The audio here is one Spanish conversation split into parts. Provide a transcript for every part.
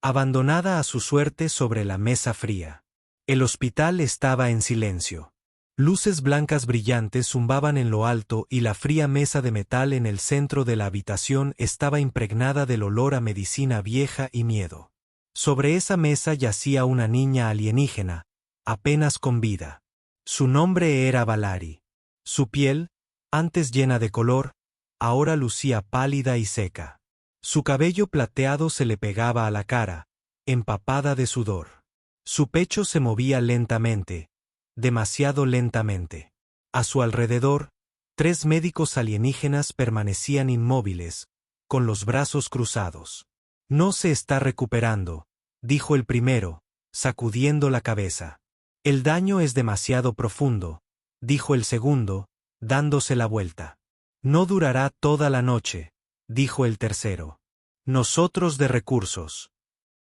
abandonada a su suerte sobre la mesa fría. El hospital estaba en silencio. Luces blancas brillantes zumbaban en lo alto y la fría mesa de metal en el centro de la habitación estaba impregnada del olor a medicina vieja y miedo. Sobre esa mesa yacía una niña alienígena, apenas con vida. Su nombre era Valari. Su piel, antes llena de color, ahora lucía pálida y seca. Su cabello plateado se le pegaba a la cara, empapada de sudor. Su pecho se movía lentamente, demasiado lentamente. A su alrededor, 3 médicos alienígenas permanecían inmóviles, con los brazos cruzados. No se está recuperando, dijo el primero, sacudiendo la cabeza. El daño es demasiado profundo, dijo el segundo, dándose la vuelta. No durará toda la noche, dijo el tercero. Nosotros de recursos.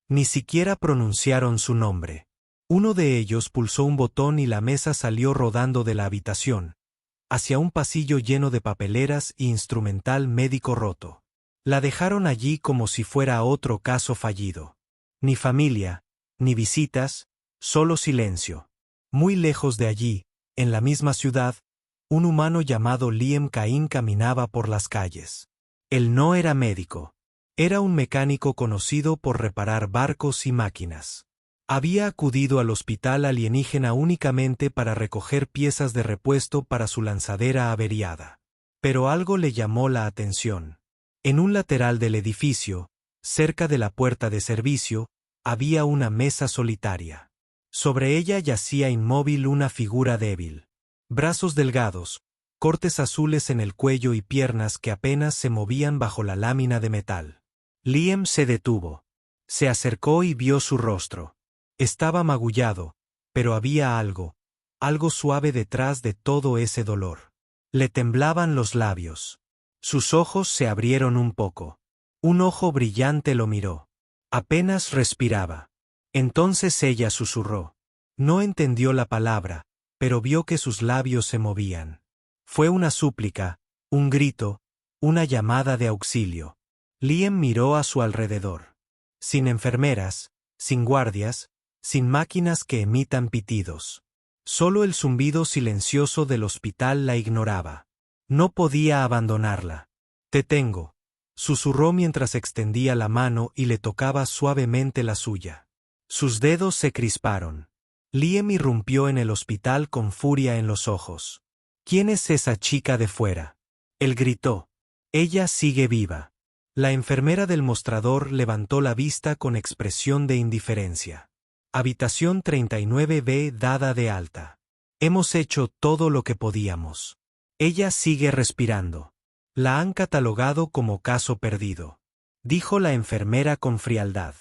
Ni siquiera pronunciaron su nombre. Uno de ellos pulsó un botón y la mesa salió rodando de la habitación, hacia un pasillo lleno de papeleras e instrumental médico roto. La dejaron allí como si fuera otro caso fallido. Ni familia, ni visitas, solo silencio. Muy lejos de allí, en la misma ciudad, un humano llamado Liam Cain caminaba por las calles. Él no era médico. Era un mecánico conocido por reparar barcos y máquinas. Había acudido al hospital alienígena únicamente para recoger piezas de repuesto para su lanzadera averiada. Pero algo le llamó la atención. En un lateral del edificio, cerca de la puerta de servicio, había una mesa solitaria. Sobre ella yacía inmóvil una figura débil. Brazos delgados, cortes azules en el cuello y piernas que apenas se movían bajo la lámina de metal. Liam se detuvo. Se acercó y vio su rostro. Estaba magullado, pero había algo suave detrás de todo ese dolor. Le temblaban los labios. Sus ojos se abrieron un poco. Un ojo brillante lo miró. Apenas respiraba. Entonces ella susurró. No entendió la palabra, pero vio que sus labios se movían. Fue una súplica, un grito, una llamada de auxilio. Liam miró a su alrededor. Sin enfermeras, sin guardias, sin máquinas que emitan pitidos. Solo el zumbido silencioso del hospital la ignoraba. No podía abandonarla. Te tengo, susurró mientras extendía la mano y le tocaba suavemente la suya. Sus dedos se crisparon. Liam irrumpió en el hospital con furia en los ojos. ¿Quién es esa chica de fuera? Él gritó. Ella sigue viva. La enfermera del mostrador levantó la vista con expresión de indiferencia. Habitación 39B dada de alta. Hemos hecho todo lo que podíamos. Ella sigue respirando. La han catalogado como caso perdido, dijo la enfermera con frialdad.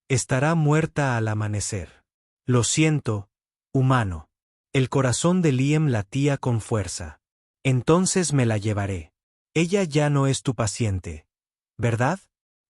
Estará muerta al amanecer. Lo siento, humano. El corazón de Liam latía con fuerza. Entonces me la llevaré. Ella ya no es tu paciente, ¿verdad?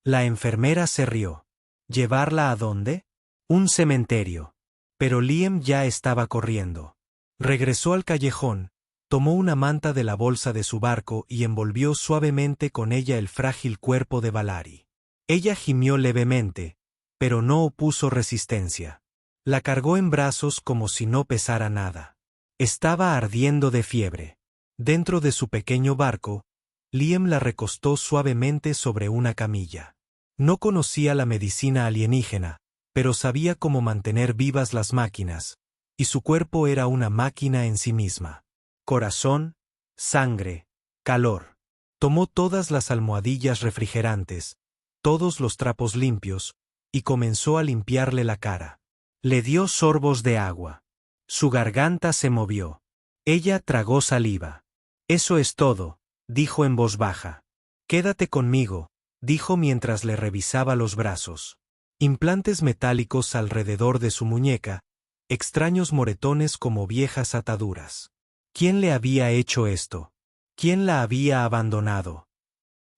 La enfermera se rió. ¿Llevarla a dónde? Un cementerio. Pero Liam ya estaba corriendo. Regresó al callejón, tomó una manta de la bolsa de su barco y envolvió suavemente con ella el frágil cuerpo de Valari. Ella gimió levemente, pero no opuso resistencia. La cargó en brazos como si no pesara nada. Estaba ardiendo de fiebre. Dentro de su pequeño barco, Liam la recostó suavemente sobre una camilla. No conocía la medicina alienígena, pero sabía cómo mantener vivas las máquinas, y su cuerpo era una máquina en sí misma. Corazón, sangre, calor. Tomó todas las almohadillas refrigerantes, todos los trapos limpios, y comenzó a limpiarle la cara. Le dio sorbos de agua. Su garganta se movió. Ella tragó saliva. Eso es todo, dijo en voz baja. Quédate conmigo, dijo mientras le revisaba los brazos. Implantes metálicos alrededor de su muñeca, extraños moretones como viejas ataduras. ¿Quién le había hecho esto? ¿Quién la había abandonado?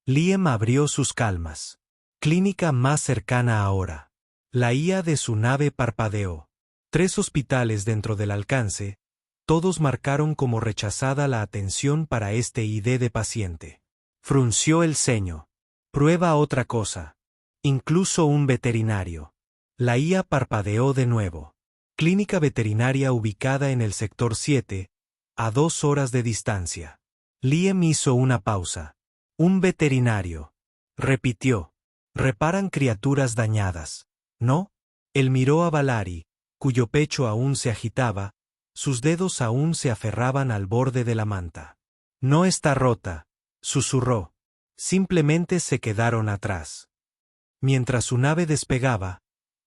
Liam abrió sus calmas. Clínica más cercana ahora. La IA de su nave parpadeó. 3 hospitales dentro del alcance, todos marcaron como rechazada la atención para este ID de paciente. Frunció el ceño. Prueba otra cosa. Incluso un veterinario. La IA parpadeó de nuevo. Clínica veterinaria ubicada en el sector 7, a 2 horas de distancia. Liam hizo una pausa. Un veterinario. Repitió. Reparan criaturas dañadas, ¿no? Él miró a Valerie, cuyo pecho aún se agitaba, sus dedos aún se aferraban al borde de la manta. No está rota, susurró. Simplemente se quedaron atrás. Mientras su nave despegaba,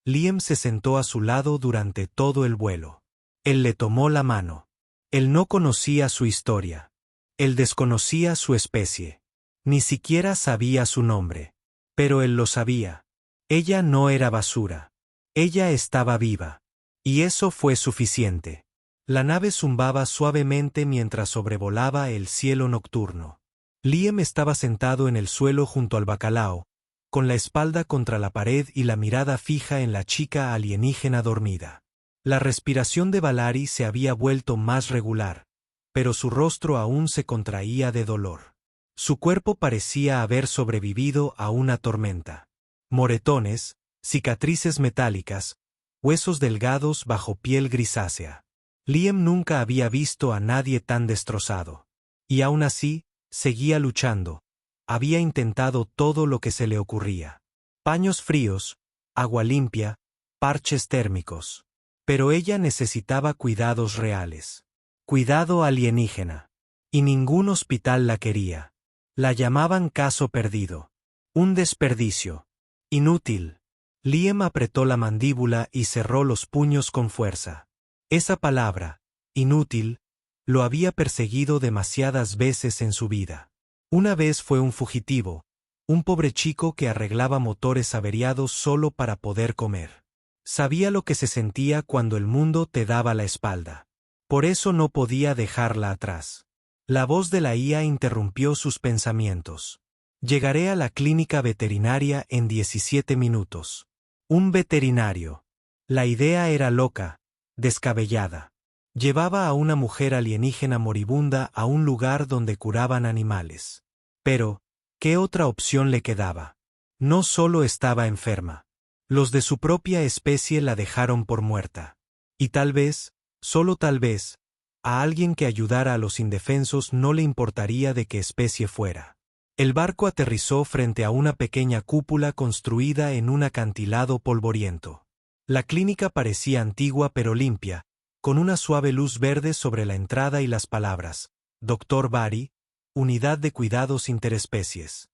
Liam se sentó a su lado durante todo el vuelo. Él le tomó la mano. Él no conocía su historia. Él desconocía su especie. Ni siquiera sabía su nombre. Pero él lo sabía. Ella no era basura. Ella estaba viva. Y eso fue suficiente. La nave zumbaba suavemente mientras sobrevolaba el cielo nocturno. Liam estaba sentado en el suelo junto al bacalao, con la espalda contra la pared y la mirada fija en la chica alienígena dormida. La respiración de Valerie se había vuelto más regular, pero su rostro aún se contraía de dolor. Su cuerpo parecía haber sobrevivido a una tormenta. Moretones, cicatrices metálicas, huesos delgados bajo piel grisácea. Liam nunca había visto a nadie tan destrozado. Y aún así, seguía luchando. Había intentado todo lo que se le ocurría. Paños fríos, agua limpia, parches térmicos. Pero ella necesitaba cuidados reales. Cuidado alienígena. Y ningún hospital la quería. La llamaban caso perdido. Un desperdicio. Inútil. Liam apretó la mandíbula y cerró los puños con fuerza. Esa palabra, inútil, lo había perseguido demasiadas veces en su vida. Una vez fue un fugitivo, un pobre chico que arreglaba motores averiados solo para poder comer. Sabía lo que se sentía cuando el mundo te daba la espalda. Por eso no podía dejarla atrás. La voz de la IA interrumpió sus pensamientos. Llegaré a la clínica veterinaria en 17 minutos. Un veterinario. La idea era loca, descabellada. Llevaba a una mujer alienígena moribunda a un lugar donde curaban animales. Pero, ¿qué otra opción le quedaba? No solo estaba enferma. Los de su propia especie la dejaron por muerta. Y tal vez, solo tal vez, a alguien que ayudara a los indefensos no le importaría de qué especie fuera. El barco aterrizó frente a una pequeña cúpula construida en un acantilado polvoriento. La clínica parecía antigua pero limpia, con una suave luz verde sobre la entrada y las palabras, Dr. Bari, Unidad de Cuidados Interespecies.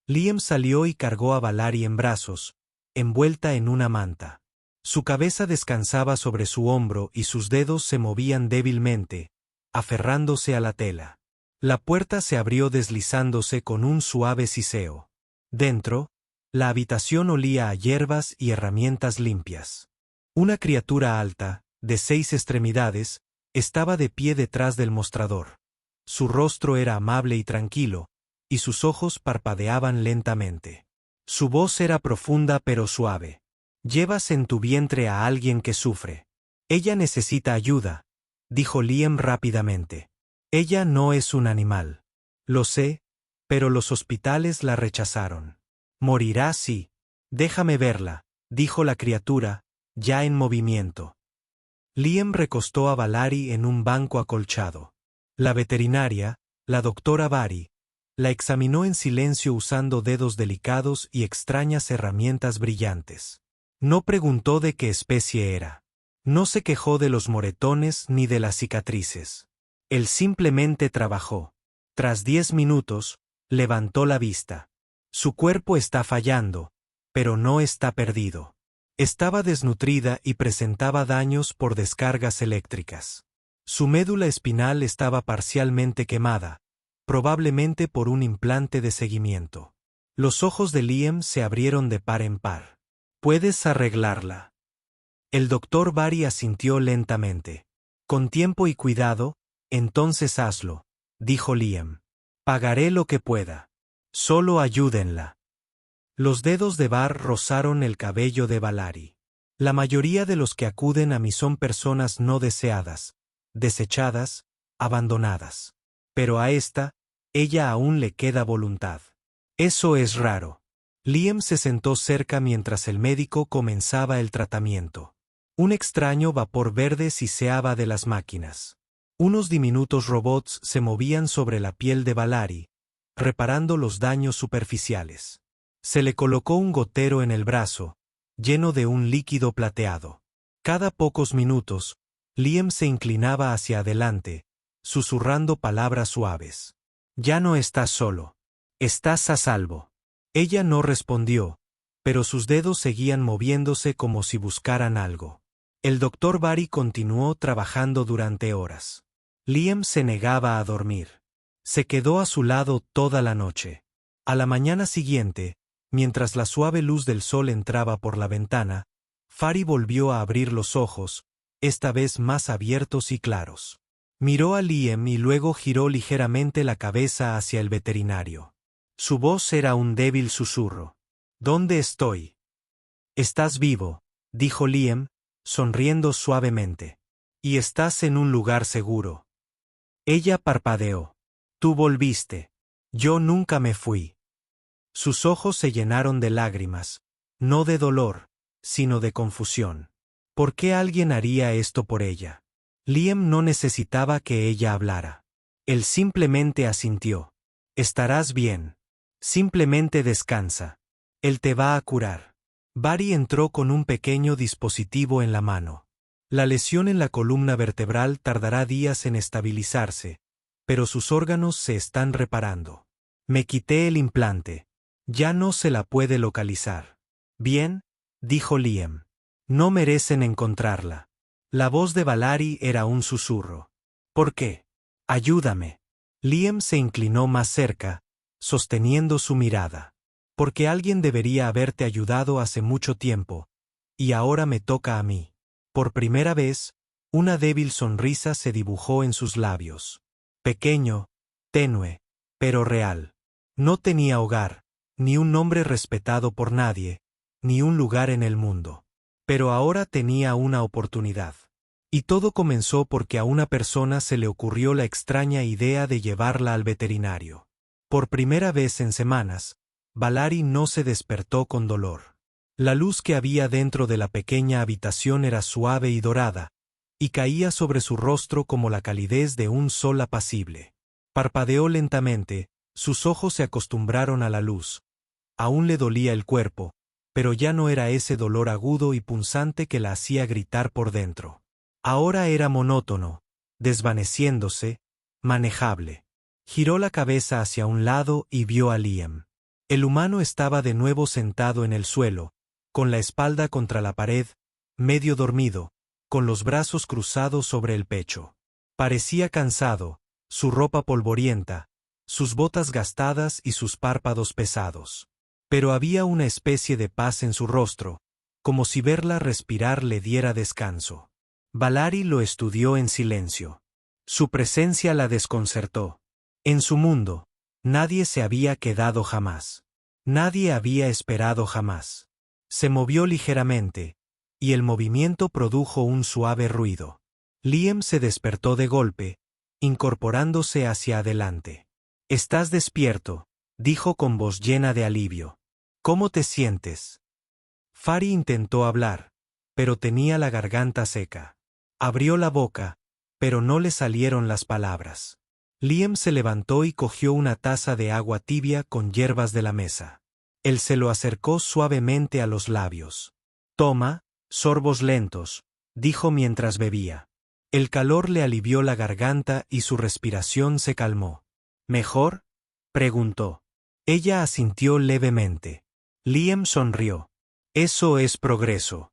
Liam salió y cargó a Valerie en brazos, envuelta en una manta. Su cabeza descansaba sobre su hombro y sus dedos se movían débilmente, aferrándose a la tela. La puerta se abrió deslizándose con un suave siseo. Dentro, la habitación olía a hierbas y herramientas limpias. Una criatura alta, de 6 extremidades, estaba de pie detrás del mostrador. Su rostro era amable y tranquilo, y sus ojos parpadeaban lentamente. Su voz era profunda pero suave. Llevas en tu vientre a alguien que sufre. Ella necesita ayuda, dijo Liam rápidamente. Ella no es un animal. Lo sé, pero los hospitales la rechazaron. Morirá sí. Déjame verla, dijo la criatura, ya en movimiento. Liam recostó a Valerie en un banco acolchado. La veterinaria, la doctora Bari, la examinó en silencio usando dedos delicados y extrañas herramientas brillantes. No preguntó de qué especie era. No se quejó de los moretones ni de las cicatrices. Él simplemente trabajó. Tras 10 minutos, levantó la vista. Su cuerpo está fallando, pero no está perdido. Estaba desnutrida y presentaba daños por descargas eléctricas. Su médula espinal estaba parcialmente quemada, probablemente por un implante de seguimiento. Los ojos de Liam se abrieron de par en par. ¿Puedes arreglarla? El doctor Bari asintió lentamente. Con tiempo y cuidado, entonces hazlo, dijo Liam. Pagaré lo que pueda. Solo ayúdenla. Los dedos de Bar rozaron el cabello de Valerie. La mayoría de los que acuden a mí son personas no deseadas, desechadas, abandonadas. Pero a ella aún le queda voluntad. Eso es raro. Liam se sentó cerca mientras el médico comenzaba el tratamiento. Un extraño vapor verde siseaba de las máquinas. Unos diminutos robots se movían sobre la piel de Valerie, reparando los daños superficiales. Se le colocó un gotero en el brazo, lleno de un líquido plateado. Cada pocos minutos, Liam se inclinaba hacia adelante, susurrando palabras suaves. «Ya no estás solo. Estás a salvo». Ella no respondió, pero sus dedos seguían moviéndose como si buscaran algo. El doctor Barry continuó trabajando durante horas. Liam se negaba a dormir. Se quedó a su lado toda la noche. A la mañana siguiente, mientras la suave luz del sol entraba por la ventana, Fari volvió a abrir los ojos, esta vez más abiertos y claros. Miró a Liam y luego giró ligeramente la cabeza hacia el veterinario. Su voz era un débil susurro. «¿Dónde estoy?» «Estás vivo», dijo Liam, sonriendo suavemente. «Y estás en un lugar seguro». Ella parpadeó. «Tú volviste. Yo nunca me fui». Sus ojos se llenaron de lágrimas, no de dolor, sino de confusión. ¿Por qué alguien haría esto por ella? Liam no necesitaba que ella hablara. Él simplemente asintió. «Estarás bien. Simplemente descansa. Él te va a curar». Barry entró con un pequeño dispositivo en la mano. La lesión en la columna vertebral tardará días en estabilizarse, pero sus órganos se están reparando. Me quité el implante. Ya no se la puede localizar. «Bien», dijo Liam. «No merecen encontrarla». La voz de Valerie era un susurro. «¿Por qué? Ayúdame». Liam se inclinó más cerca, sosteniendo su mirada. «Porque alguien debería haberte ayudado hace mucho tiempo, y ahora me toca a mí». Por primera vez, una débil sonrisa se dibujó en sus labios. Pequeño, tenue, pero real. No tenía hogar, ni un nombre respetado por nadie, ni un lugar en el mundo. Pero ahora tenía una oportunidad. Y todo comenzó porque a una persona se le ocurrió la extraña idea de llevarla al veterinario. Por primera vez en semanas, Valerie no se despertó con dolor. La luz que había dentro de la pequeña habitación era suave y dorada, y caía sobre su rostro como la calidez de un sol apacible. Parpadeó lentamente, sus ojos se acostumbraron a la luz. Aún le dolía el cuerpo, pero ya no era ese dolor agudo y punzante que la hacía gritar por dentro. Ahora era monótono, desvaneciéndose, manejable. Giró la cabeza hacia un lado y vio a Liam. El humano estaba de nuevo sentado en el suelo, con la espalda contra la pared, medio dormido, con los brazos cruzados sobre el pecho. Parecía cansado, su ropa polvorienta, sus botas gastadas y sus párpados pesados. Pero había una especie de paz en su rostro, como si verla respirar le diera descanso. Valerie lo estudió en silencio. Su presencia la desconcertó. En su mundo, nadie se había quedado jamás. Nadie había esperado jamás. Se movió ligeramente, y el movimiento produjo un suave ruido. Liam se despertó de golpe, incorporándose hacia adelante. «Estás despierto», dijo con voz llena de alivio. «¿Cómo te sientes?» Fari intentó hablar, pero tenía la garganta seca. Abrió la boca, pero no le salieron las palabras. Liam se levantó y cogió una taza de agua tibia con hierbas de la mesa. Él se lo acercó suavemente a los labios. «Toma, sorbos lentos», dijo mientras bebía. El calor le alivió la garganta y su respiración se calmó. «¿Mejor?», preguntó. Ella asintió levemente. Liam sonrió. «Eso es progreso».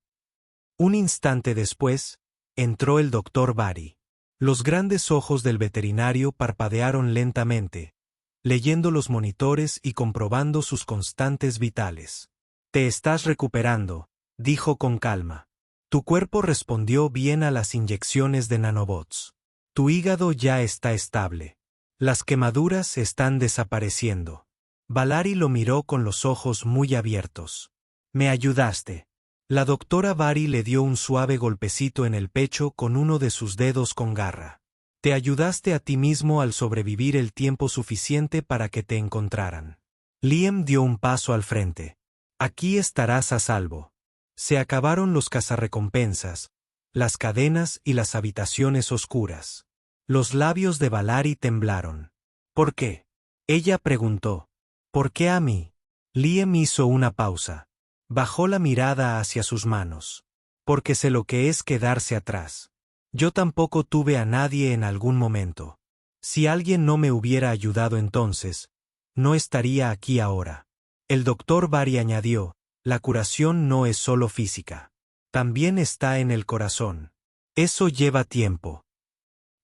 Un instante después, entró el doctor Barry. Los grandes ojos del veterinario parpadearon lentamente, leyendo los monitores y comprobando sus constantes vitales. «Te estás recuperando», dijo con calma. «Tu cuerpo respondió bien a las inyecciones de nanobots. Tu hígado ya está estable. Las quemaduras están desapareciendo». Valerie lo miró con los ojos muy abiertos. «Me ayudaste». La doctora Barry le dio un suave golpecito en el pecho con uno de sus dedos con garra. «Te ayudaste a ti mismo al sobrevivir el tiempo suficiente para que te encontraran». Liam dio un paso al frente. Aquí estarás a salvo. Se acabaron los cazarrecompensas, las cadenas y las habitaciones oscuras. Los labios de Valari temblaron. ¿Por qué? Ella preguntó. ¿Por qué a mí? Liam hizo una pausa. Bajó la mirada hacia sus manos. Porque sé lo que es quedarse atrás. Yo tampoco tuve a nadie en algún momento. Si alguien no me hubiera ayudado entonces, no estaría aquí ahora. El doctor Barry añadió, la curación no es solo física. También está en el corazón. Eso lleva tiempo.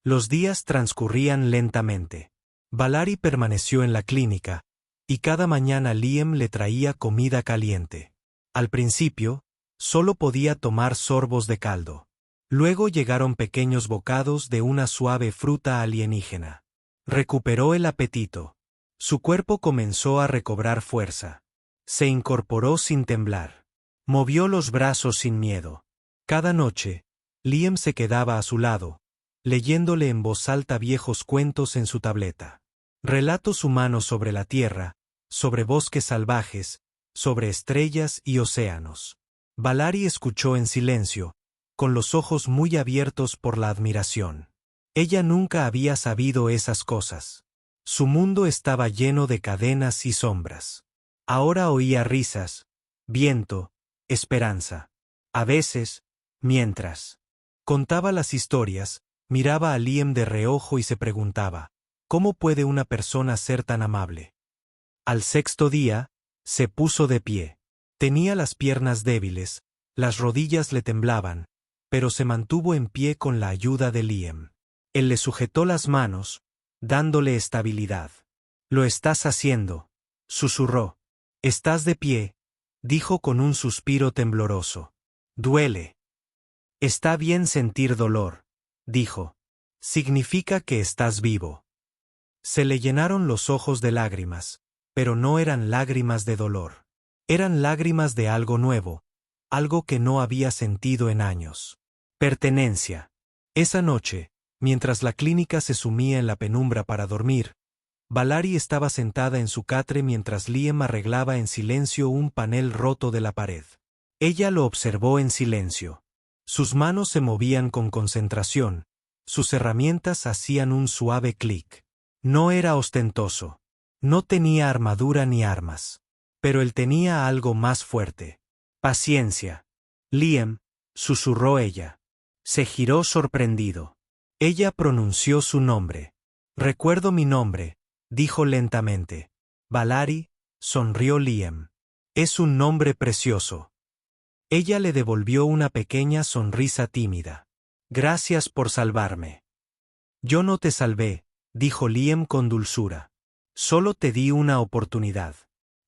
Los días transcurrían lentamente. Valari permaneció en la clínica, y cada mañana Liam le traía comida caliente. Al principio, solo podía tomar sorbos de caldo. Luego llegaron pequeños bocados de una suave fruta alienígena. Recuperó el apetito. Su cuerpo comenzó a recobrar fuerza. Se incorporó sin temblar. Movió los brazos sin miedo. Cada noche, Liam se quedaba a su lado, leyéndole en voz alta viejos cuentos en su tableta. Relatos humanos sobre la tierra, sobre bosques salvajes, sobre estrellas y océanos. Valari escuchó en silencio, con los ojos muy abiertos por la admiración. Ella nunca había sabido esas cosas. Su mundo estaba lleno de cadenas y sombras. Ahora oía risas, viento, esperanza. A veces, mientras contaba las historias, miraba a Liam de reojo y se preguntaba, ¿cómo puede una persona ser tan amable? Al sexto día, se puso de pie. Tenía las piernas débiles, las rodillas le temblaban, pero se mantuvo en pie con la ayuda de Liam. Él le sujetó las manos, dándole estabilidad. «Lo estás haciendo», susurró. «Estás de pie», dijo con un suspiro tembloroso. «Duele». «Está bien sentir dolor», dijo. «Significa que estás vivo». Se le llenaron los ojos de lágrimas, pero no eran lágrimas de dolor. Eran lágrimas de algo nuevo, algo que no había sentido en años. Pertenencia. Esa noche, mientras la clínica se sumía en la penumbra para dormir, Valari estaba sentada en su catre mientras Liam arreglaba en silencio un panel roto de la pared. Ella lo observó en silencio. Sus manos se movían con concentración, sus herramientas hacían un suave clic. No era ostentoso. No tenía armadura ni armas. Pero él tenía algo más fuerte. Paciencia. Liam, susurró ella. Se giró sorprendido. Ella pronunció su nombre. Recuerdo mi nombre, dijo lentamente. Valari, sonrió Liam. Es un nombre precioso. Ella le devolvió una pequeña sonrisa tímida. Gracias por salvarme. Yo no te salvé, dijo Liam con dulzura. Solo te di una oportunidad.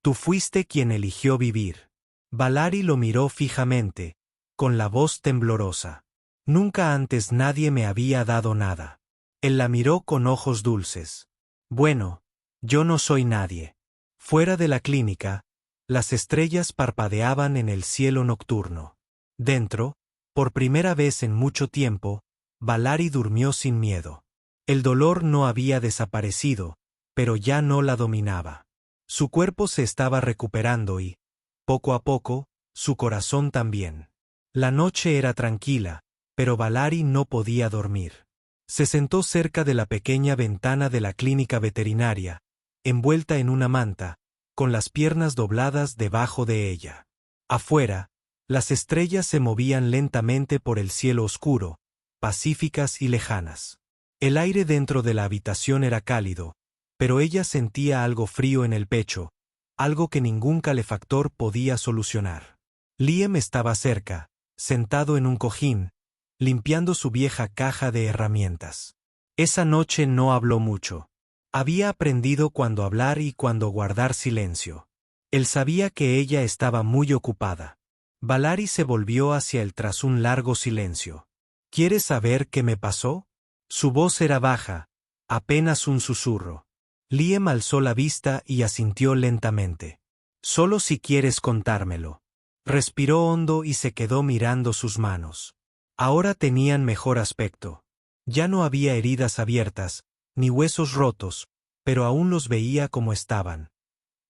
Tú fuiste quien eligió vivir. Valari lo miró fijamente, con la voz temblorosa. Nunca antes nadie me había dado nada. Él la miró con ojos dulces. Bueno, yo no soy nadie. Fuera de la clínica, las estrellas parpadeaban en el cielo nocturno. Dentro, por primera vez en mucho tiempo, Valari durmió sin miedo. El dolor no había desaparecido, pero ya no la dominaba. Su cuerpo se estaba recuperando y, poco a poco, su corazón también. La noche era tranquila, pero Valari no podía dormir. Se sentó cerca de la pequeña ventana de la clínica veterinaria, envuelta en una manta, con las piernas dobladas debajo de ella. Afuera, las estrellas se movían lentamente por el cielo oscuro, pacíficas y lejanas. El aire dentro de la habitación era cálido, pero ella sentía algo frío en el pecho, algo que ningún calefactor podía solucionar. Liam estaba cerca, sentado en un cojín, limpiando su vieja caja de herramientas. Esa noche no habló mucho. Había aprendido cuándo hablar y cuándo guardar silencio. Él sabía que ella estaba muy ocupada. Valari se volvió hacia él tras un largo silencio. ¿Quieres saber qué me pasó? Su voz era baja, apenas un susurro. Liam alzó la vista y asintió lentamente. Solo si quieres contármelo. Respiró hondo y se quedó mirando sus manos. Ahora tenían mejor aspecto. Ya no había heridas abiertas, ni huesos rotos, pero aún los veía como estaban.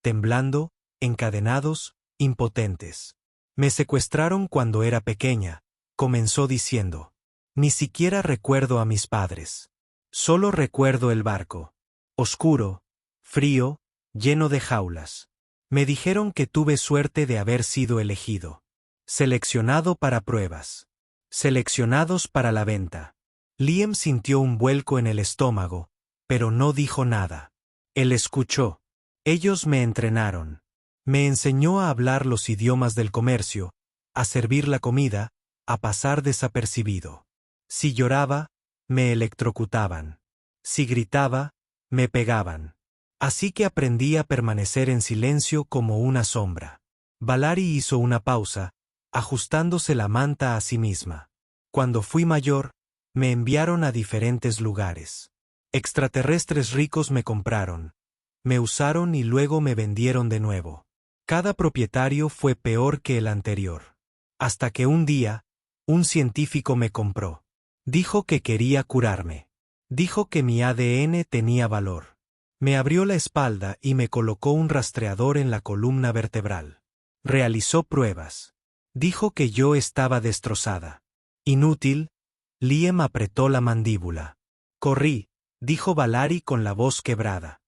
Temblando, encadenados, impotentes. Me secuestraron cuando era pequeña, comenzó diciendo. Ni siquiera recuerdo a mis padres. Solo recuerdo el barco. Oscuro, frío, lleno de jaulas. Me dijeron que tuve suerte de haber sido elegido. Seleccionado para pruebas. Seleccionados para la venta. Liam sintió un vuelco en el estómago, pero no dijo nada. Él escuchó. Ellos me entrenaron. Me enseñó a hablar los idiomas del comercio, a servir la comida, a pasar desapercibido. Si lloraba, me electrocutaban. Si gritaba, me pegaban. Así que aprendí a permanecer en silencio como una sombra. Valari hizo una pausa, ajustándose la manta a sí misma. Cuando fui mayor, me enviaron a diferentes lugares. Extraterrestres ricos me compraron. Me usaron y luego me vendieron de nuevo. Cada propietario fue peor que el anterior. Hasta que un día, un científico me compró. Dijo que quería curarme. Dijo que mi ADN tenía valor. Me abrió la espalda y me colocó un rastreador en la columna vertebral. Realizó pruebas. Dijo que yo estaba destrozada. Inútil. Liam apretó la mandíbula. Corrí, dijo Valari con la voz quebrada.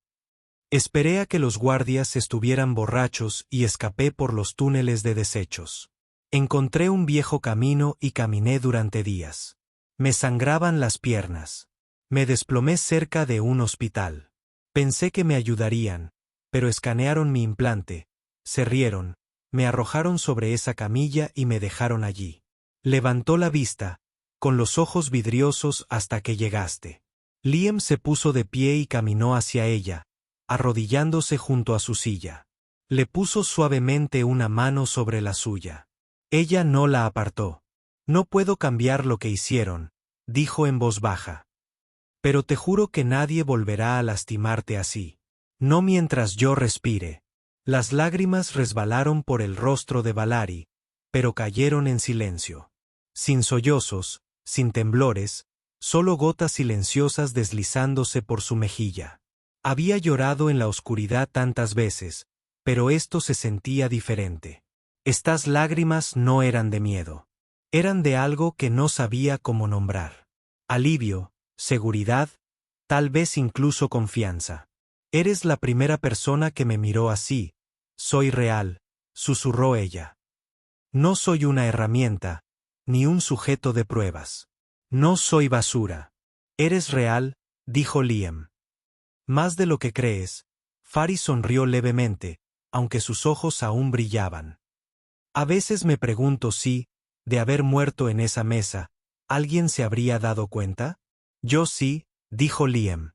Esperé a que los guardias estuvieran borrachos y escapé por los túneles de desechos. Encontré un viejo camino y caminé durante días. Me sangraban las piernas. Me desplomé cerca de un hospital. Pensé que me ayudarían, pero escanearon mi implante, se rieron, me arrojaron sobre esa camilla y me dejaron allí. Levantó la vista, con los ojos vidriosos hasta que llegaste. Liam se puso de pie y caminó hacia ella, arrodillándose junto a su silla. Le puso suavemente una mano sobre la suya. Ella no la apartó. No puedo cambiar lo que hicieron, dijo en voz baja. Pero te juro que nadie volverá a lastimarte así. No mientras yo respire. Las lágrimas resbalaron por el rostro de Valari, pero cayeron en silencio. Sin sollozos, sin temblores, solo gotas silenciosas deslizándose por su mejilla. Había llorado en la oscuridad tantas veces, pero esto se sentía diferente. Estas lágrimas no eran de miedo. Eran de algo que no sabía cómo nombrar. Alivio, seguridad, tal vez incluso confianza. Eres la primera persona que me miró así. Soy real, susurró ella. No soy una herramienta, ni un sujeto de pruebas. No soy basura. Eres real, dijo Liam. Más de lo que crees. Fari sonrió levemente, aunque sus ojos aún brillaban. A veces me pregunto si, de haber muerto en esa mesa, ¿alguien se habría dado cuenta? Yo sí, dijo Liam.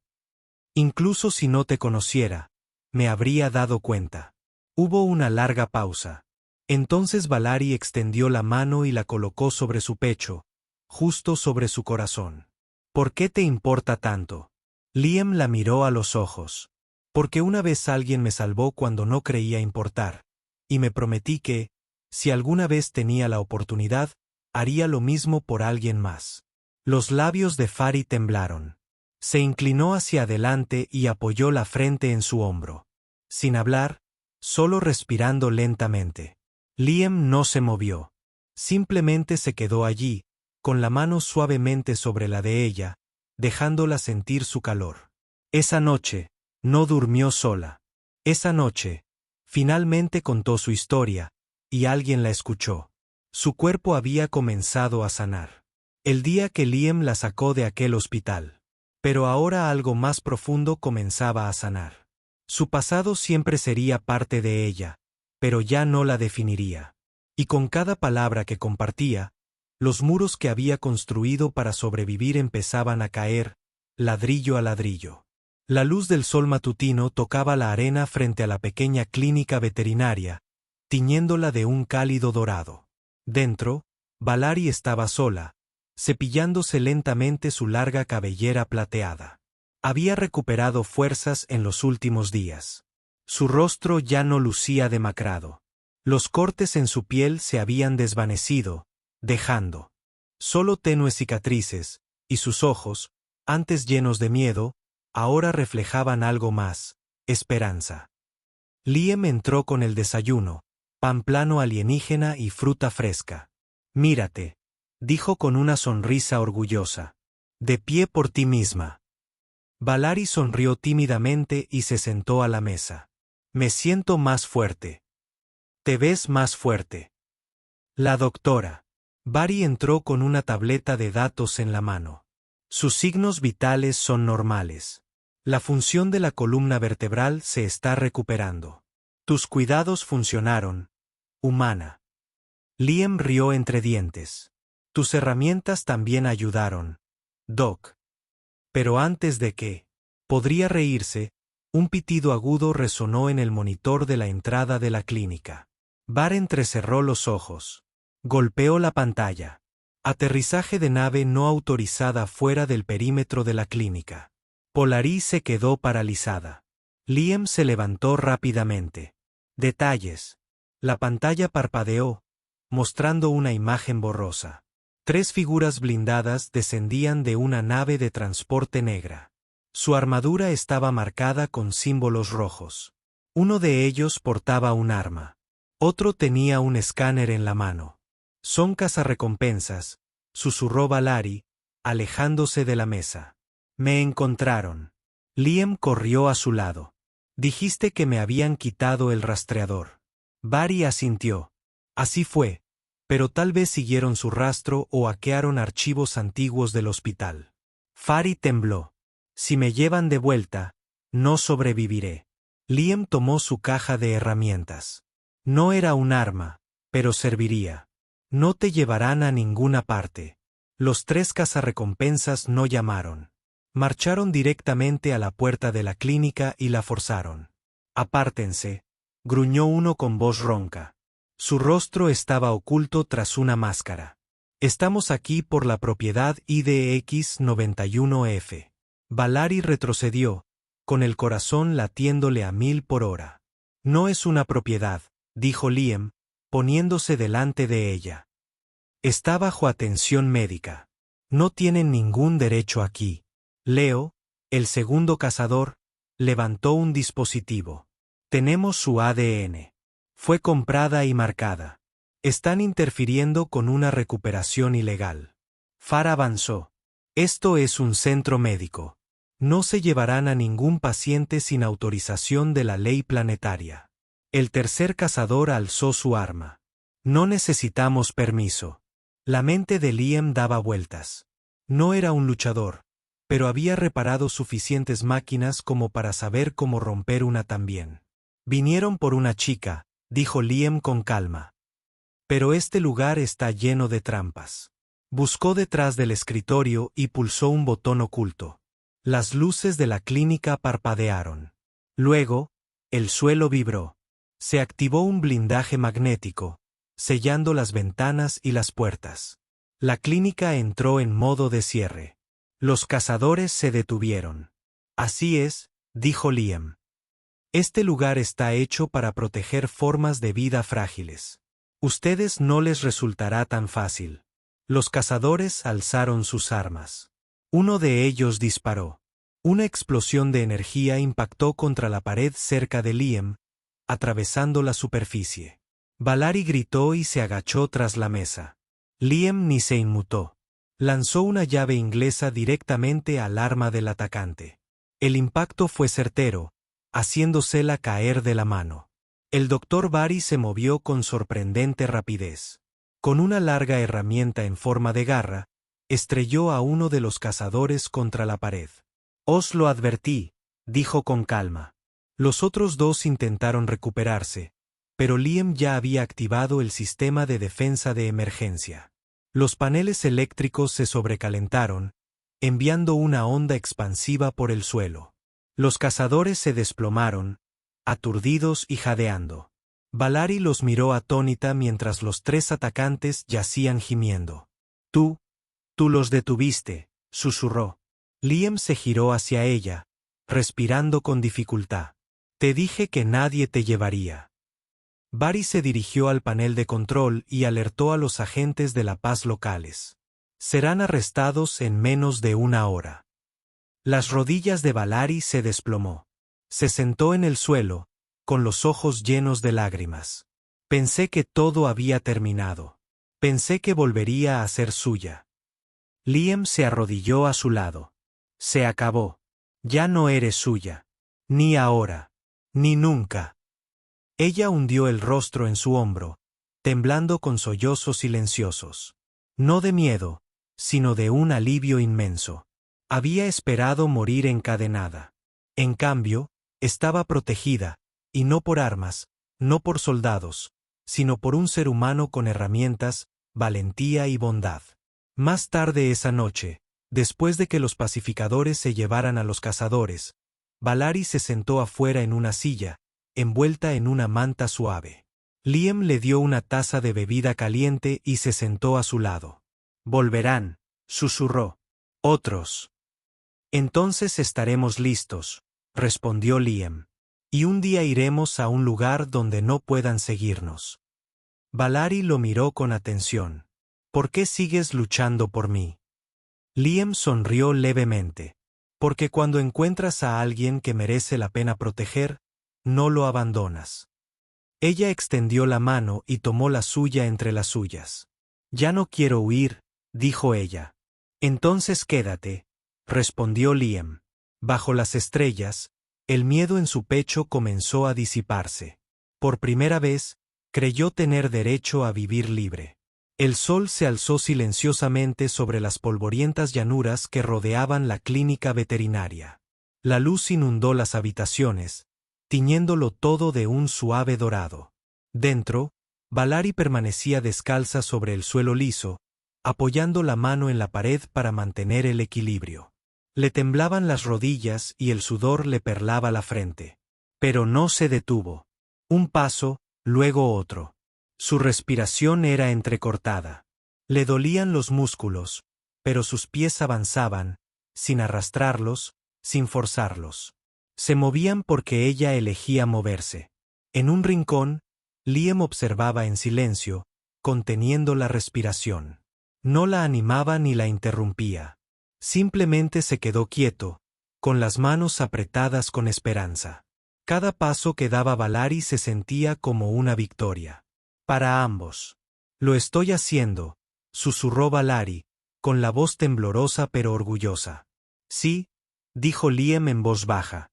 Incluso si no te conociera, me habría dado cuenta. Hubo una larga pausa. Entonces Valari extendió la mano y la colocó sobre su pecho, justo sobre su corazón. ¿Por qué te importa tanto? Liam la miró a los ojos. Porque una vez alguien me salvó cuando no creía importar, y me prometí que, si alguna vez tenía la oportunidad, haría lo mismo por alguien más. Los labios de Fari temblaron. Se inclinó hacia adelante y apoyó la frente en su hombro. Sin hablar, solo respirando lentamente. Liam no se movió. Simplemente se quedó allí, con la mano suavemente sobre la de ella, dejándola sentir su calor. Esa noche, no durmió sola. Esa noche, finalmente contó su historia, y alguien la escuchó. Su cuerpo había comenzado a sanar. El día que Liam la sacó de aquel hospital. Pero ahora algo más profundo comenzaba a sanar. Su pasado siempre sería parte de ella, pero ya no la definiría. Y con cada palabra que compartía, los muros que había construido para sobrevivir empezaban a caer, ladrillo a ladrillo. La luz del sol matutino tocaba la arena frente a la pequeña clínica veterinaria, tiñéndola de un cálido dorado. Dentro, Valari estaba sola, cepillándose lentamente su larga cabellera plateada. Había recuperado fuerzas en los últimos días. Su rostro ya no lucía demacrado. Los cortes en su piel se habían desvanecido, dejando solo tenues cicatrices, y sus ojos, antes llenos de miedo, ahora reflejaban algo más, esperanza. Liam entró con el desayuno, pan plano alienígena y fruta fresca. Mírate, dijo con una sonrisa orgullosa. De pie por ti misma. Valari sonrió tímidamente y se sentó a la mesa. Me siento más fuerte. Te ves más fuerte. La doctora. Vari entró con una tableta de datos en la mano. Sus signos vitales son normales. La función de la columna vertebral se está recuperando. Tus cuidados funcionaron, humana. Liam rió entre dientes. Tus herramientas también ayudaron, Doc. Pero antes de que podría reírse, un pitido agudo resonó en el monitor de la entrada de la clínica. Bar entrecerró los ojos. Golpeó la pantalla. Aterrizaje de nave no autorizada fuera del perímetro de la clínica. Polaris se quedó paralizada. Liam se levantó rápidamente. Detalles. La pantalla parpadeó, mostrando una imagen borrosa. 3 figuras blindadas descendían de una nave de transporte negra. Su armadura estaba marcada con símbolos rojos. Uno de ellos portaba un arma. Otro tenía un escáner en la mano. Son cazarrecompensas, susurró Valari, alejándose de la mesa. Me encontraron. Liam corrió a su lado. Dijiste que me habían quitado el rastreador. Vari asintió. Así fue, pero tal vez siguieron su rastro o hackearon archivos antiguos del hospital. Fari tembló. Si me llevan de vuelta, no sobreviviré. Liam tomó su caja de herramientas. No era un arma, pero serviría. No te llevarán a ninguna parte. Los 3 cazarrecompensas no llamaron. Marcharon directamente a la puerta de la clínica y la forzaron. Apártense, gruñó uno con voz ronca. Su rostro estaba oculto tras una máscara. Estamos aquí por la propiedad IDX-91F. Valari retrocedió, con el corazón latiéndole a 1000 por hora. No es una propiedad, dijo Liam, poniéndose delante de ella. Está bajo atención médica. No tienen ningún derecho aquí. Leo, el segundo cazador, levantó un dispositivo. Tenemos su ADN. Fue comprada y marcada. Están interfiriendo con una recuperación ilegal. Far avanzó. Esto es un centro médico. No se llevarán a ningún paciente sin autorización de la ley planetaria. El tercer cazador alzó su arma. No necesitamos permiso. La mente de Liam daba vueltas. No era un luchador, pero había reparado suficientes máquinas como para saber cómo romper una también. Vinieron por una chica, dijo Liam con calma. Pero este lugar está lleno de trampas. Buscó detrás del escritorio y pulsó un botón oculto. Las luces de la clínica parpadearon. Luego, el suelo vibró. Se activó un blindaje magnético, sellando las ventanas y las puertas. La clínica entró en modo de cierre. Los cazadores se detuvieron. Así es, dijo Liam. Este lugar está hecho para proteger formas de vida frágiles. Ustedes no les resultará tan fácil. Los cazadores alzaron sus armas. Uno de ellos disparó. Una explosión de energía impactó contra la pared cerca de Liam, atravesando la superficie. Valari gritó y se agachó tras la mesa. Liam ni se inmutó. Lanzó una llave inglesa directamente al arma del atacante. El impacto fue certero, haciéndosela caer de la mano. El doctor Vari se movió con sorprendente rapidez. Con una larga herramienta en forma de garra, estrelló a uno de los cazadores contra la pared. Os lo advertí, dijo con calma. Los otros 2 intentaron recuperarse, pero Liam ya había activado el sistema de defensa de emergencia. Los paneles eléctricos se sobrecalentaron, enviando una onda expansiva por el suelo. Los cazadores se desplomaron, aturdidos y jadeando. Valari los miró atónita mientras los 3 atacantes yacían gimiendo. Tú los detuviste, susurró. Liam se giró hacia ella, respirando con dificultad. Te dije que nadie te llevaría. Vari se dirigió al panel de control y alertó a los agentes de la paz locales. Serán arrestados en menos de 1 hora. Las rodillas de Valari se desplomó. Se sentó en el suelo, con los ojos llenos de lágrimas. Pensé que todo había terminado. Pensé que volvería a ser suya. Liam se arrodilló a su lado. Se acabó. Ya no eres suya. Ni ahora. Ni nunca. Ella hundió el rostro en su hombro, temblando con sollozos silenciosos. No de miedo, sino de un alivio inmenso. Había esperado morir encadenada. En cambio, estaba protegida, y no por armas, no por soldados, sino por un ser humano con herramientas, valentía y bondad. Más tarde esa noche, después de que los pacificadores se llevaran a los cazadores, Vallari se sentó afuera en una silla, envuelta en una manta suave. Liam le dio una taza de bebida caliente y se sentó a su lado. «Volverán», susurró. «Otros». «Entonces estaremos listos», respondió Liam. «Y un día iremos a un lugar donde no puedan seguirnos». Vallari lo miró con atención. «¿Por qué sigues luchando por mí?» Liam sonrió levemente. «Porque cuando encuentras a alguien que merece la pena proteger, no lo abandonas». Ella extendió la mano y tomó la suya entre las suyas. «Ya no quiero huir», dijo ella. «Entonces quédate», respondió Liam. Bajo las estrellas, el miedo en su pecho comenzó a disiparse. Por primera vez, creyó tener derecho a vivir libre. El sol se alzó silenciosamente sobre las polvorientas llanuras que rodeaban la clínica veterinaria. La luz inundó las habitaciones, tiñéndolo todo de un suave dorado. Dentro, Vallari permanecía descalza sobre el suelo liso, apoyando la mano en la pared para mantener el equilibrio. Le temblaban las rodillas y el sudor le perlaba la frente. Pero no se detuvo. Un paso, luego otro. Su respiración era entrecortada. Le dolían los músculos, pero sus pies avanzaban, sin arrastrarlos, sin forzarlos. Se movían porque ella elegía moverse. En un rincón, Liam observaba en silencio, conteniendo la respiración. No la animaba ni la interrumpía. Simplemente se quedó quieto, con las manos apretadas con esperanza. Cada paso que daba Vallari se sentía como una victoria. Para ambos. «Lo estoy haciendo», susurró Vallari, con la voz temblorosa pero orgullosa. «Sí», dijo Liam en voz baja.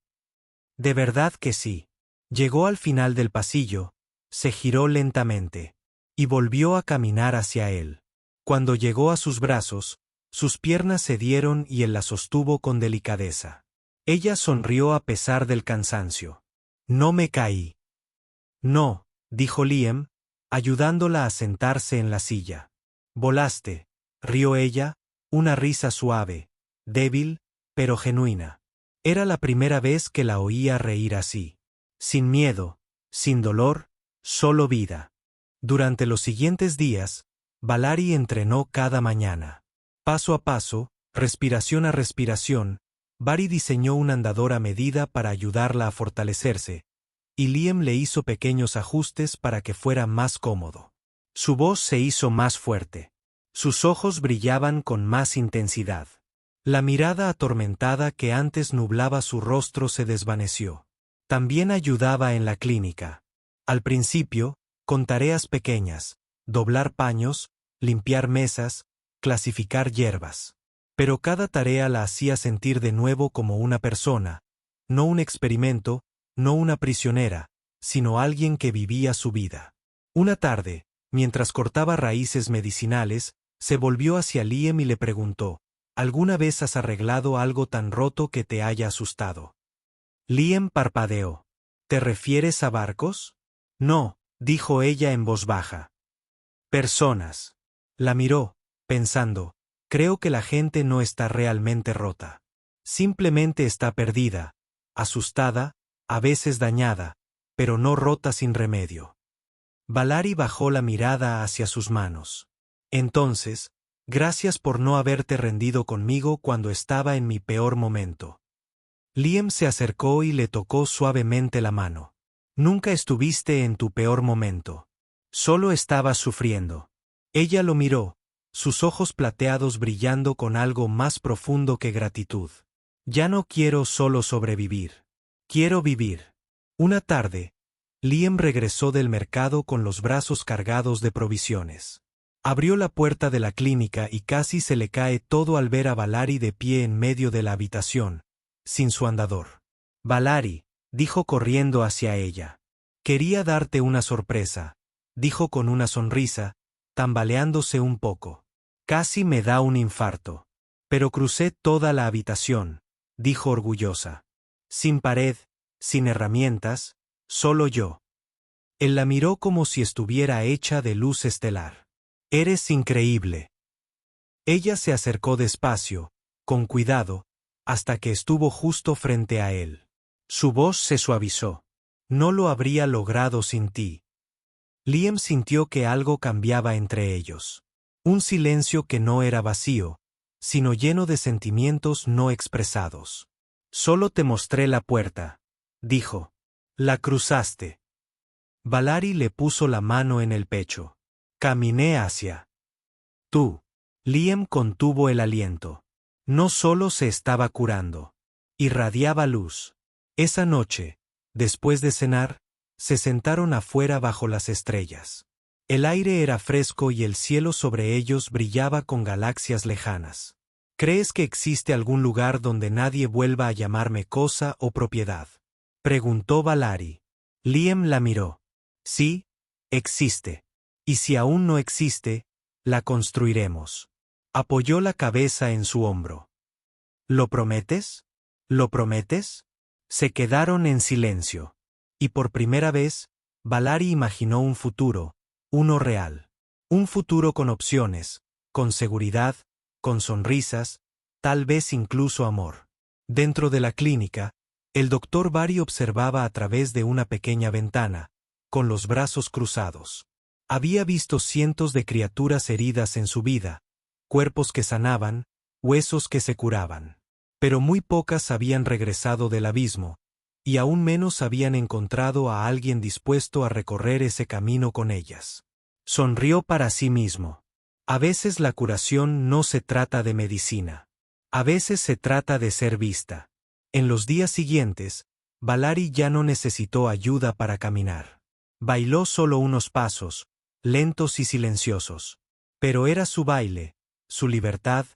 «De verdad que sí». Llegó al final del pasillo, se giró lentamente, y volvió a caminar hacia él. Cuando llegó a sus brazos, sus piernas cedieron y él la sostuvo con delicadeza. Ella sonrió a pesar del cansancio. «No me caí». «No», dijo Liam, ayudándola a sentarse en la silla. «Volaste», rió ella, una risa suave, débil, pero genuina. Era la primera vez que la oía reír así. Sin miedo, sin dolor, solo vida. Durante los siguientes días, Vallari entrenó cada mañana. Paso a paso, respiración a respiración, Vallari diseñó un andador a medida para ayudarla a fortalecerse, y Liam le hizo pequeños ajustes para que fuera más cómodo. Su voz se hizo más fuerte. Sus ojos brillaban con más intensidad. La mirada atormentada que antes nublaba su rostro se desvaneció. También ayudaba en la clínica. Al principio, con tareas pequeñas, doblar paños, limpiar mesas, clasificar hierbas. Pero cada tarea la hacía sentir de nuevo como una persona, no un experimento, no una prisionera, sino alguien que vivía su vida. Una tarde, mientras cortaba raíces medicinales, se volvió hacia Liam y le preguntó: «¿Alguna vez has arreglado algo tan roto que te haya asustado?» Liam parpadeó. «¿Te refieres a barcos?» «No», dijo ella en voz baja. «Personas». La miró, pensando: «Creo que la gente no está realmente rota. Simplemente está perdida, asustada, a veces dañada, pero no rota sin remedio». Vallari bajó la mirada hacia sus manos. «Entonces, gracias por no haberte rendido conmigo cuando estaba en mi peor momento». Liam se acercó y le tocó suavemente la mano. «Nunca estuviste en tu peor momento. Solo estabas sufriendo». Ella lo miró, sus ojos plateados brillando con algo más profundo que gratitud. «Ya no quiero solo sobrevivir. Quiero vivir». Una tarde, Liam regresó del mercado con los brazos cargados de provisiones. Abrió la puerta de la clínica y casi se le cae todo al ver a Valerie de pie en medio de la habitación, sin su andador. «Valerie», dijo corriendo hacia ella. «Quería darte una sorpresa», dijo con una sonrisa, tambaleándose un poco. «Casi me da un infarto. Pero crucé toda la habitación», dijo orgullosa. «Sin pared, sin herramientas, solo yo». Él la miró como si estuviera hecha de luz estelar. «Eres increíble». Ella se acercó despacio, con cuidado, hasta que estuvo justo frente a él. Su voz se suavizó. «No lo habría logrado sin ti». Liam sintió que algo cambiaba entre ellos. Un silencio que no era vacío, sino lleno de sentimientos no expresados. «Solo te mostré la puerta», dijo. «La cruzaste». Valerie le puso la mano en el pecho. «Caminé hacia tú». Liam contuvo el aliento. No solo se estaba curando. Irradiaba luz. Esa noche, después de cenar, se sentaron afuera bajo las estrellas. El aire era fresco y el cielo sobre ellos brillaba con galaxias lejanas. «¿Crees que existe algún lugar donde nadie vuelva a llamarme cosa o propiedad?», preguntó Valerie. Liam la miró. «Sí, existe. Y si aún no existe, la construiremos». Apoyó la cabeza en su hombro. «¿Lo prometes? ¿Lo prometes?». Se quedaron en silencio. Y por primera vez, Valerie imaginó un futuro, uno real. Un futuro con opciones, con seguridad, con sonrisas, tal vez incluso amor. Dentro de la clínica, el doctor Barry observaba a través de una pequeña ventana, con los brazos cruzados. Había visto cientos de criaturas heridas en su vida, cuerpos que sanaban, huesos que se curaban. Pero muy pocas habían regresado del abismo, y aún menos habían encontrado a alguien dispuesto a recorrer ese camino con ellas. Sonrió para sí mismo. A veces la curación no se trata de medicina. A veces se trata de ser vista. En los días siguientes, Valerie ya no necesitó ayuda para caminar. Bailó solo unos pasos, lentos y silenciosos. Pero era su baile, su libertad,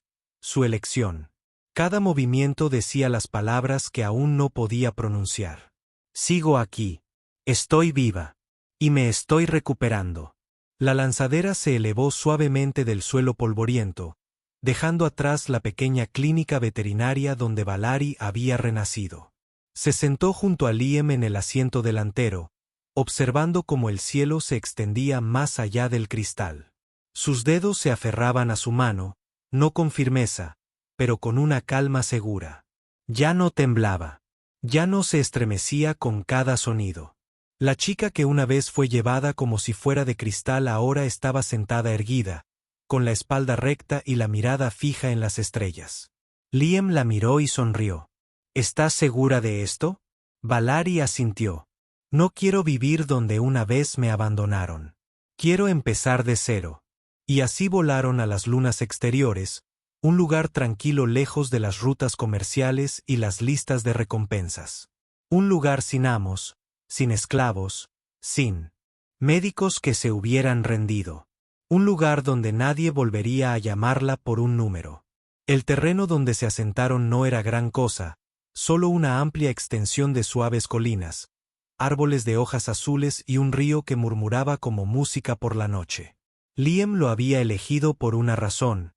su elección. Cada movimiento decía las palabras que aún no podía pronunciar. «Sigo aquí. Estoy viva. Y me estoy recuperando». La lanzadera se elevó suavemente del suelo polvoriento, dejando atrás la pequeña clínica veterinaria donde Valerie había renacido. Se sentó junto a Liam en el asiento delantero, observando cómo el cielo se extendía más allá del cristal. Sus dedos se aferraban a su mano, no con firmeza, pero con una calma segura. Ya no temblaba. Ya no se estremecía con cada sonido. La chica que una vez fue llevada como si fuera de cristal ahora estaba sentada erguida, con la espalda recta y la mirada fija en las estrellas. Liam la miró y sonrió. «¿Estás segura de esto?». Valerie asintió. «No quiero vivir donde una vez me abandonaron. Quiero empezar de cero». Y así volaron a las lunas exteriores, un lugar tranquilo lejos de las rutas comerciales y las listas de recompensas. Un lugar sin amos, sin esclavos, sin médicos que se hubieran rendido. Un lugar donde nadie volvería a llamarla por un número. El terreno donde se asentaron no era gran cosa, solo una amplia extensión de suaves colinas, árboles de hojas azules y un río que murmuraba como música por la noche. Liam lo había elegido por una razón.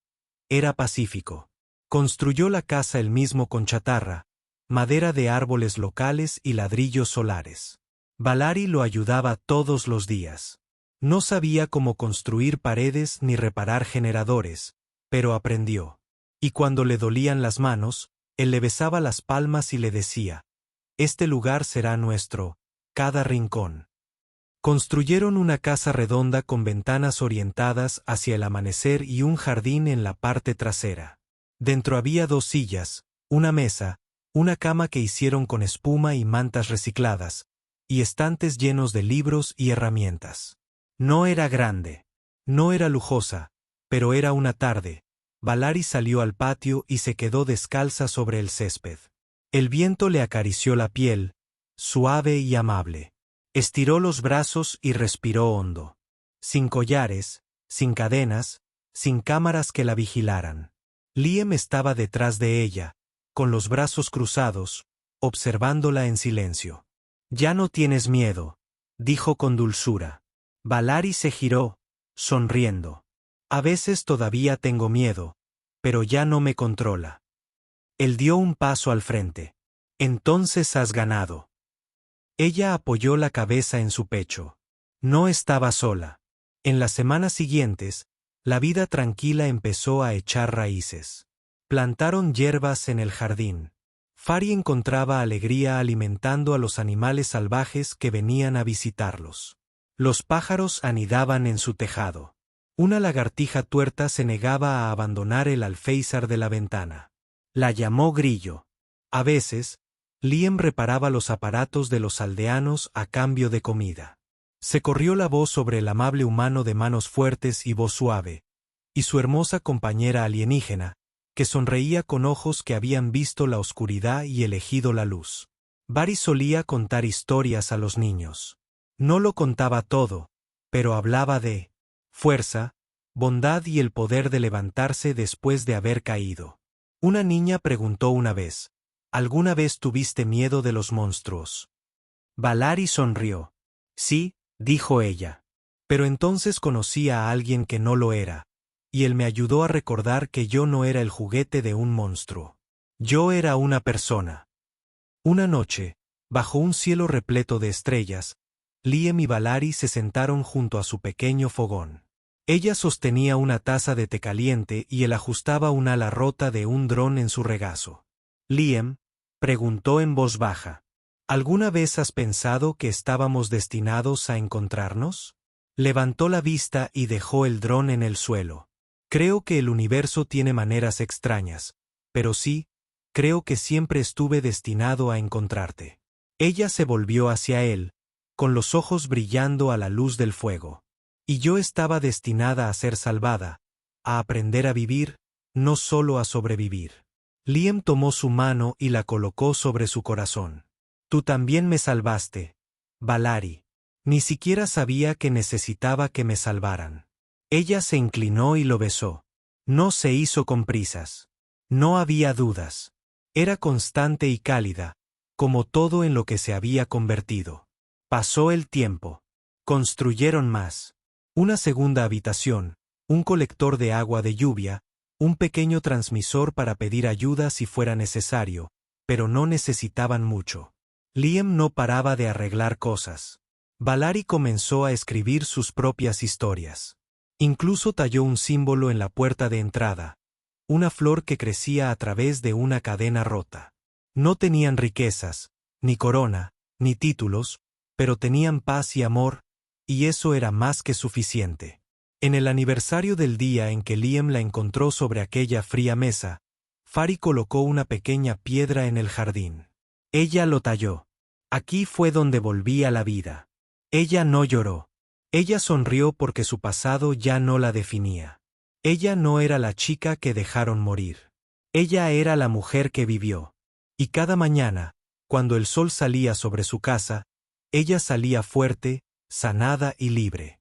Era pacífico. Construyó la casa él mismo con chatarra, madera de árboles locales y ladrillos solares. Valerie lo ayudaba todos los días. No sabía cómo construir paredes ni reparar generadores, pero aprendió. Y cuando le dolían las manos, él le besaba las palmas y le decía: «Este lugar será nuestro, cada rincón». Construyeron una casa redonda con ventanas orientadas hacia el amanecer y un jardín en la parte trasera. Dentro había 2 sillas, una mesa, una cama que hicieron con espuma y mantas recicladas, y estantes llenos de libros y herramientas. No era grande, no era lujosa, pero era una tarde. Valerie salió al patio y se quedó descalza sobre el césped. El viento le acarició la piel, suave y amable. Estiró los brazos y respiró hondo. Sin collares, sin cadenas, sin cámaras que la vigilaran. Liam estaba detrás de ella, con los brazos cruzados, observándola en silencio. «Ya no tienes miedo», dijo con dulzura. Valari se giró, sonriendo. «A veces todavía tengo miedo, pero ya no me controla». Él dio un paso al frente. «Entonces has ganado». Ella apoyó la cabeza en su pecho. No estaba sola. En las semanas siguientes, la vida tranquila empezó a echar raíces. Plantaron hierbas en el jardín. Fari encontraba alegría alimentando a los animales salvajes que venían a visitarlos. Los pájaros anidaban en su tejado. Una lagartija tuerta se negaba a abandonar el alféizar de la ventana. La llamó Grillo. A veces, Liam reparaba los aparatos de los aldeanos a cambio de comida. Se corrió la voz sobre el amable humano de manos fuertes y voz suave, y su hermosa compañera alienígena, que sonreía con ojos que habían visto la oscuridad y elegido la luz. Barry solía contar historias a los niños. No lo contaba todo, pero hablaba de fuerza, bondad y el poder de levantarse después de haber caído. Una niña preguntó una vez, ¿alguna vez tuviste miedo de los monstruos? Valari sonrió. Sí, dijo ella. Pero entonces conocí a alguien que no lo era, y él me ayudó a recordar que yo no era el juguete de un monstruo. Yo era una persona. Una noche, bajo un cielo repleto de estrellas, Liam y Valari se sentaron junto a su pequeño fogón. Ella sostenía una taza de té caliente y él ajustaba un ala rota de un dron en su regazo. Liam preguntó en voz baja, ¿alguna vez has pensado que estábamos destinados a encontrarnos? Levantó la vista y dejó el dron en el suelo. Creo que el universo tiene maneras extrañas, pero sí, creo que siempre estuve destinado a encontrarte. Ella se volvió hacia él, con los ojos brillando a la luz del fuego. Y yo estaba destinada a ser salvada, a aprender a vivir, no solo a sobrevivir. Liam tomó su mano y la colocó sobre su corazón. Tú también me salvaste, Valari. Ni siquiera sabía que necesitaba que me salvaran. Ella se inclinó y lo besó. No se hizo con prisas. No había dudas. Era constante y cálida, como todo en lo que se había convertido. Pasó el tiempo. Construyeron más. Una segunda habitación, un colector de agua de lluvia, un pequeño transmisor para pedir ayuda si fuera necesario, pero no necesitaban mucho. Liam no paraba de arreglar cosas. Valari comenzó a escribir sus propias historias. Incluso talló un símbolo en la puerta de entrada, una flor que crecía a través de una cadena rota. No tenían riquezas, ni corona, ni títulos, pero tenían paz y amor, y eso era más que suficiente. En el aniversario del día en que Liam la encontró sobre aquella fría mesa, Fari colocó una pequeña piedra en el jardín. Ella lo talló. Aquí fue donde volví a la vida. Ella no lloró. Ella sonrió porque su pasado ya no la definía. Ella no era la chica que dejaron morir. Ella era la mujer que vivió. Y cada mañana, cuando el sol salía sobre su casa, ella salía fuerte, sanada y libre.